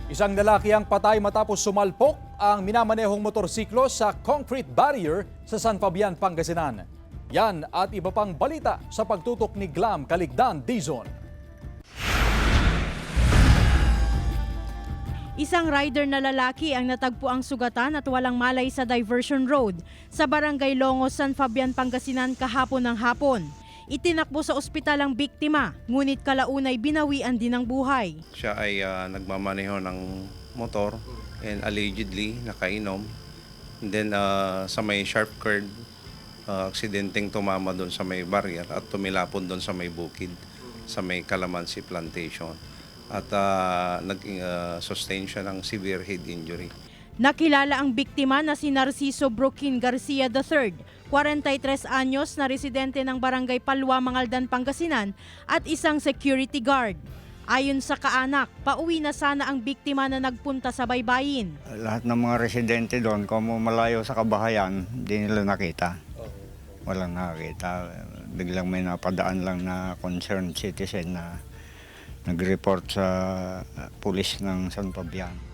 Isang lalaki ang patay matapos sumalpok ang minamanehong motorsiklo sa concrete barrier sa San Fabian, Pangasinan. Yan at iba pang balita sa pagtutok ni Glam Caligdan Dizon. Isang rider na lalaki ang natagpo ang sugatan at walang malay sa diversion road sa Barangay Longos, San Fabian, Pangasinan kahapon ng hapon. Itinakbo sa ospital ang biktima, ngunit kalaunay binawian din ang buhay. Siya ay nagmamaneho ng motor and allegedly nakainom. And then sa may sharp curve, aksidenteng tumama doon sa may barrier at tumilapon doon sa may bukid, sa may Calamansi Plantation. At nag-sustain siya ng severe head injury. Nakilala ang biktima na si Narciso Broquin Garcia III, 43 anyos na residente ng Barangay Palwa, Mangaldan, Pangasinan at isang security guard. Ayon sa kaanak, pauwi na sana ang biktima na nagpunta sa baybayin. Lahat ng mga residente doon, kung malayo sa kabahayan, hindi nila nakita. Walang nakita. Biglang may napadaan lang na concerned citizen na nag-report sa pulis ng San Fabian.